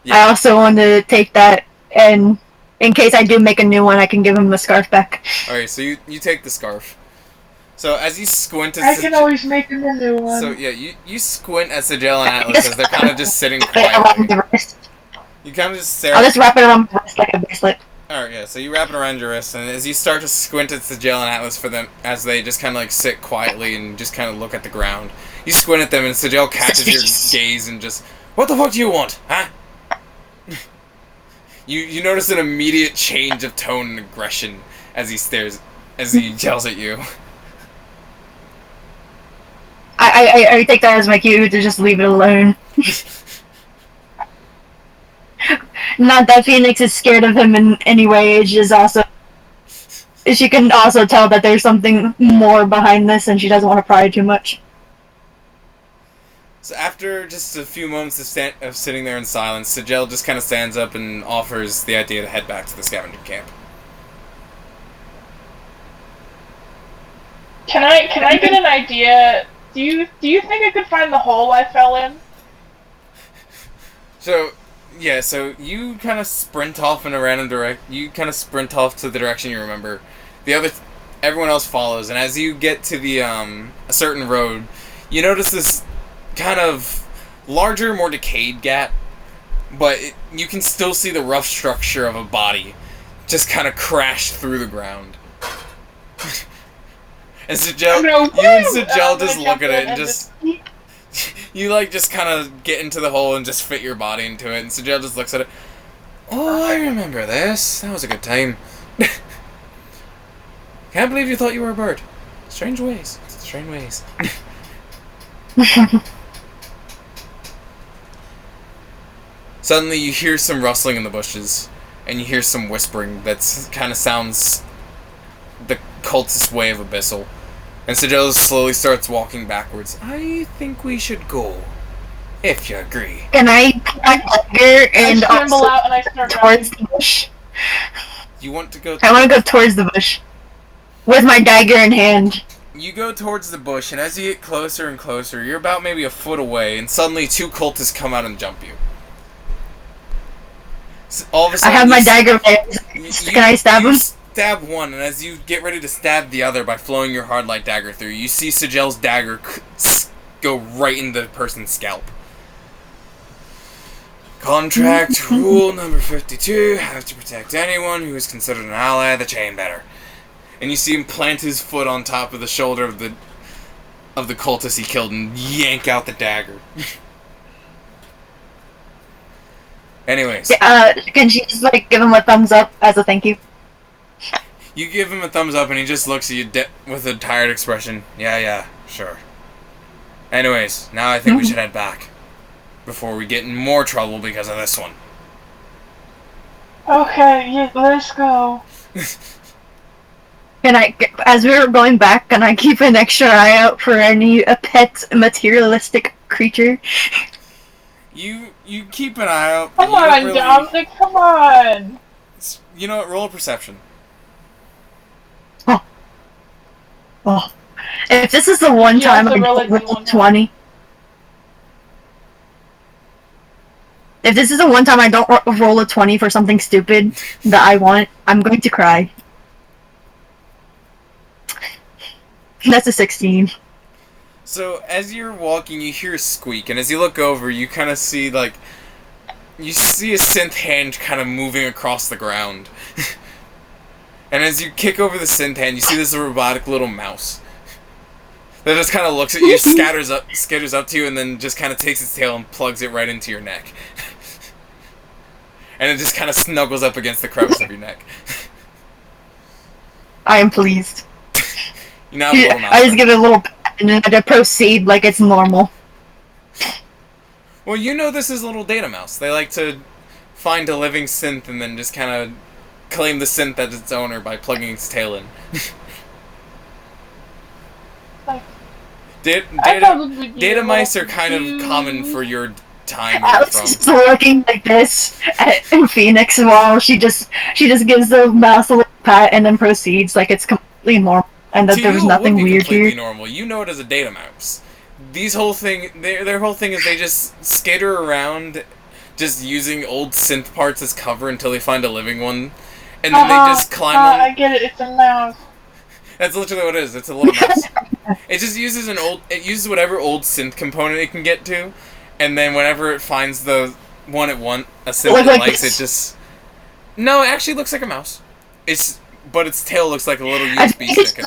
Yeah. I also want to take that and In case I do make a new one, I can give him the scarf back. Alright, so you take the scarf. So as you squint at I can always make him a new one. So yeah, you squint at Sjel and Atlas as they're kind of just sitting Around quietly. the wrist. You kind of just stare. I'll just wrap it around my wrist like a bracelet. Alright, yeah, so you wrap it around your wrist, and as you start to squint at Sjel and Atlas for them, as they just kind of like sit quietly and just kind of look at the ground, you squint at them, and Sjel catches your gaze and just, what the fuck do you want, huh? You notice an immediate change of tone and aggression as he yells at you. I take that as my cue to just leave it alone. Not that Phoenix is scared of him in any way, it's just also... She can also tell that there's something more behind this and she doesn't want to pry too much. So after just a few moments of sitting there in silence, Sjel just kind of stands up and offers the idea to head back to the scavenger camp. Can I get an idea? Do you think I could find the hole I fell in? So, yeah, so you kind of sprint off in a random you kind of sprint off to the direction you remember. Everyone else follows, and as you get to the, a certain road, you notice this kind of larger, more decayed gap, but you can still see the rough structure of a body just kind of crash through the ground. And Sjel, you and Sjel just look at it and just... You, like, just kind of get into the hole and just fit your body into it, and Sjel just looks at it. Oh, I remember this. That was a good time. Can't believe you thought you were a bird. Strange ways. Strange ways. Suddenly you hear some rustling in the bushes, and you hear some whispering that kind of sounds the cultist way of Abyssal. And Sjel slowly starts walking backwards. I think we should go, if you agree. Can I put my dagger and I scramble also out and I start towards the bush? You want to go... I want to go towards the bush. With my dagger in hand. You go towards the bush, and as you get closer and closer, you're about maybe a foot away, and suddenly two cultists come out and jump you. So all of a sudden, I have my dagger ready. Can I stab him? Stab one, and as you get ready to stab the other by flowing your hard light dagger through, you see Sjel's dagger go right into the person's scalp. Contract rule number 52, have to protect anyone who is considered an ally of the chain better. And you see him plant his foot on top of the shoulder of the cultist he killed and yank out the dagger. Anyways. Can she just, like, give him a thumbs up as a thank you? You give him a thumbs up and he just looks at you with a tired expression. Yeah, sure. Anyways, now I think we should head back. Before we get in more trouble because of this one. Okay, yeah, let's go. Can I, as we were going back, can I keep an extra eye out for any pet materialistic creature? You keep an eye out. Come on, really... Dominic, come on! You know what, roll a perception. Oh. If this is the one time I roll 20... If this is the one time I don't roll a 20 for something stupid that I want, I'm going to cry. That's a 16. So, as you're walking, you hear a squeak, and as you look over, you kind of see, like... You see a synth hand kind of moving across the ground. And as you kick over the synth hand, you see this robotic little mouse. That just kind of looks at you, skitters up to you, and then just kind of takes its tail and plugs it right into your neck. And it just kind of snuggles up against the crevice of your neck. I am pleased. You now have a little mouse. I just give it a little pat, and then I proceed like it's normal. Well, you know this is a little data mouse. They like to find a living synth and then just kind of claim the synth as its owner by plugging its tail in. Data mice are kind of common for your time where you're from. Alex is looking like this at Phoenix while she just gives the mouse a little pat and then proceeds like it's completely normal and that there was nothing weird here. Normal. You know it as a data mouse. Their whole thing is they just skitter around, just using old synth parts as cover until they find a living one, and then they just climb on. I get it. It's a mouse. That's literally what it is. It's a little mouse. It just uses it uses whatever old synth component it can get to, and then whenever it finds the one a synth it likes, it just. No, it actually looks like a mouse. But its tail looks like a little USB stick.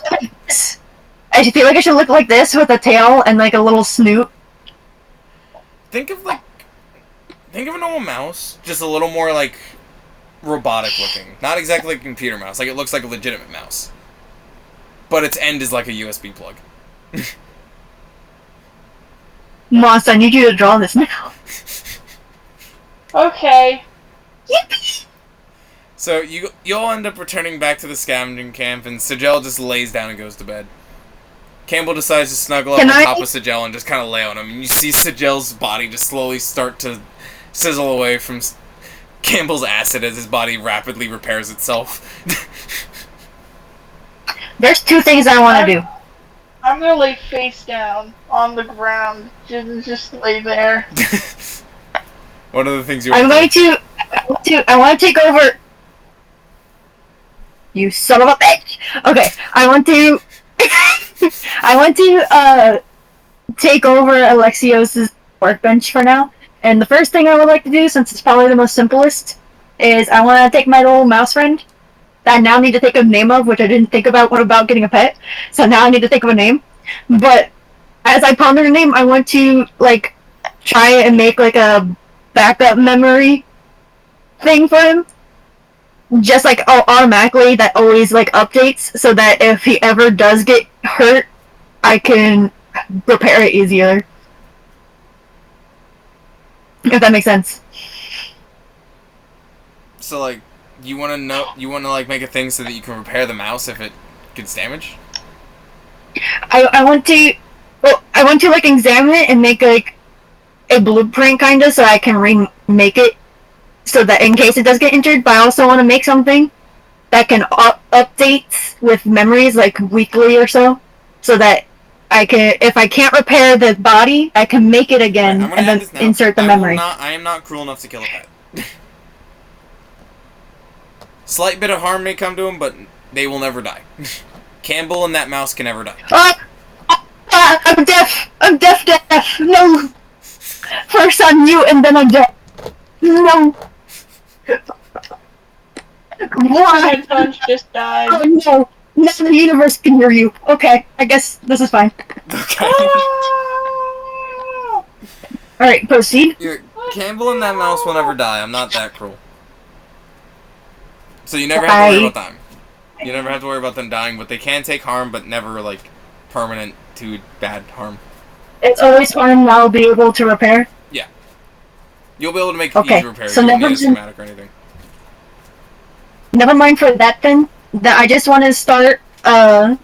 I feel like it should look like this with a tail and like a little snoot. Think of a normal mouse, just a little more like robotic looking. Not exactly like a computer mouse. Like it looks like a legitimate mouse. But its end is like a USB plug. Moss, I need you to draw this now. Okay. Yippee! So you'll end up returning back to the scavenging camp, and Sjel just lays down and goes to bed. Campbell decides to snuggle up on top of Sjel and just kind of lay on him, and you see Sigel's body just slowly start to sizzle away from Campbell's acid as his body rapidly repairs itself. There's two things I want to do. I'm gonna lay face down on the ground, just lay there. What are the things you want to do? I want to take over. You son of a bitch! Okay, I want to take over Alexios' workbench for now. And the first thing I would like to do, since it's probably the most simplest, is I want to take my little mouse friend that I now need to think of a name of, which I didn't think about getting a pet. So now I need to think of a name. But as I ponder the name, I want to like try and make like a backup memory thing for him. Just like automatically that always like updates, so that if he ever does get hurt, I can repair it easier. If that makes sense. So like, you want to like make a thing so that you can repair the mouse if it gets damaged? I want to like examine it and make like a blueprint kinda, so I can remake it, so that in case it does get injured. But I also want to make something that can update with memories like weekly or so that I can, if I can't repair the body, I can make it again and then insert the memory. I am not cruel enough to kill a pet. Slight bit of harm may come to him, but they will never die. Campbell and that mouse can never die. I'm deaf. I'm deaf. No. First on you, and then I'm deaf. No. My punch just died. Oh no. Now the universe can hear you. Okay, I guess this is fine. Okay. Alright, proceed. Campbell and that mouse will never die. I'm not that cruel. So you never have to worry about dying. You never have to worry about them dying, but they can take harm, but never, like, permanent to bad harm. It's always fun, and I'll be able to repair? Yeah. You'll be able to make easy repairs. So you don't need a schematic or anything. Never mind for that then. I just want to start, yeah,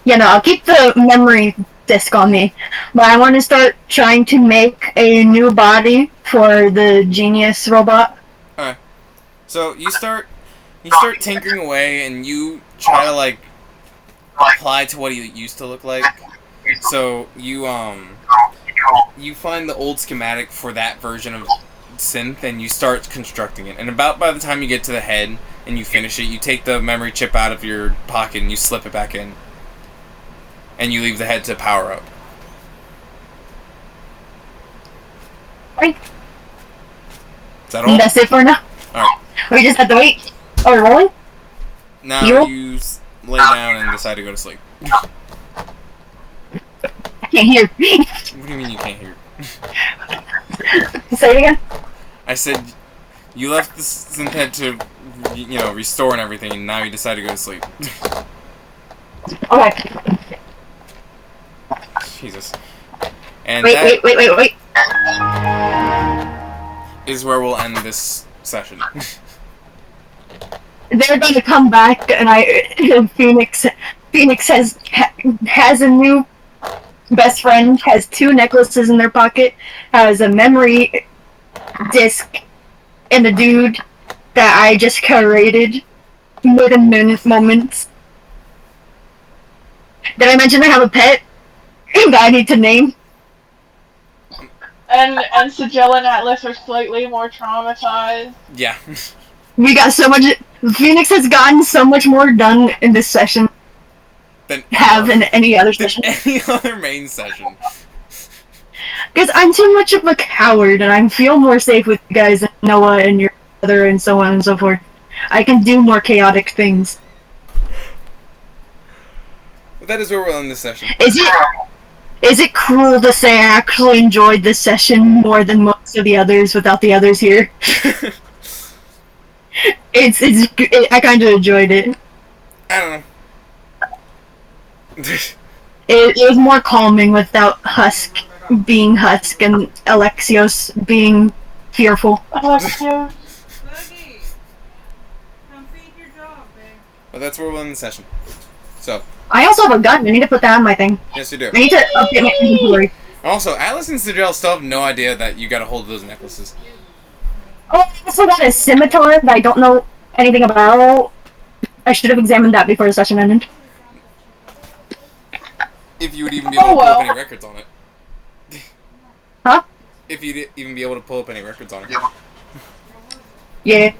no, I'll keep the memory disk on me, but I want to start trying to make a new body for the genius robot. Alright. So you start tinkering away, and you try to like apply to what he used to look like. So you find the old schematic for that version of synth, and you start constructing it. And about by the time you get to the head and you finish it, you take the memory chip out of your pocket and you slip it back in. And you leave the head to power up. Right. Is that all? That's it for now. Alright. We just have to wait. Oh, we're rolling? Now you lay down and decide to go to sleep. I can't hear. What do you mean you can't hear? Say it again? I said you left the synth head to, restore and everything, and now you decide to go to sleep. Okay. Jesus. And wait. Is where we'll end this session. They're gonna come back, and Phoenix has a new best friend, has 2 necklaces in their pocket, has a memory disc, and a dude that I just curated within moments. Did I mention I have a pet that I need to name? and Sjel and Atlas are slightly more traumatized. Yeah. We got so much. Phoenix has gotten so much more done in this session Than have in any other session. any other main session. Because I'm too much of a coward, and I feel more safe with you guys and Noah and your brother and so on and so forth. I can do more chaotic things. But that is where we'll end this session. Is it cruel to say I actually enjoyed this session more than most of the others without the others here? I kind of enjoyed it. I don't know. It was more calming without Husk being Husk and Alexios being fearful. Alexios. But that's where we'll end the session. So. I also have a gun. I need to put that on my thing. Yes, you do. I need to update my inventory. Also, Alice and Sjel still have no idea that you got a hold of those necklaces. Oh, I also got a scimitar that I don't know anything about. I should have examined that before the session ended. If you would even be able to pull up any records on it. Huh? If you'd even be able to pull up any records on it. Yeah.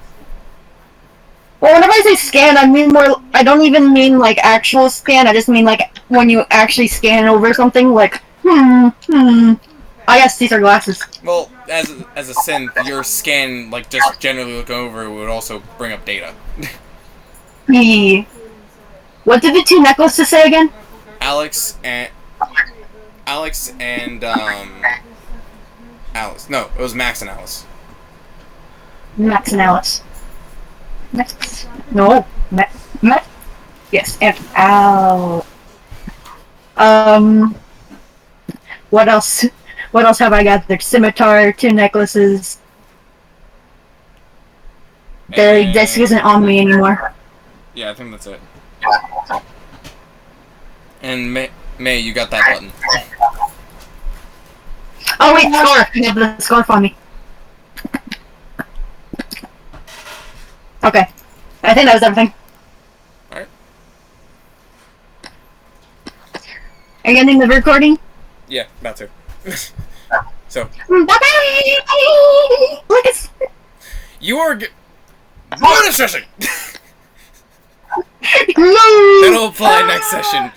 Well, whenever I say scan, I mean more. I don't even mean like actual scan. I just mean like when you actually scan over something. Like, I guess these are glasses. Well, as a synth, your scan, like just generally looking over, would also bring up data. What did the two necklaces say again? Alex and Alice. No, it was Max and Alice. Max and Alice. Max. No. Max. Yes, and Al. What else? What else have I got? There's scimitar, two necklaces. The disc isn't on me anymore. Yeah, I think that's it. And May, you got that button. Oh wait, scarf! You have the scarf on me. Okay. I think that was everything. Alright. Are you ending the recording? Yeah, about to. So. Bye-bye! Look, it's... You are bonus session! No! That'll apply next session.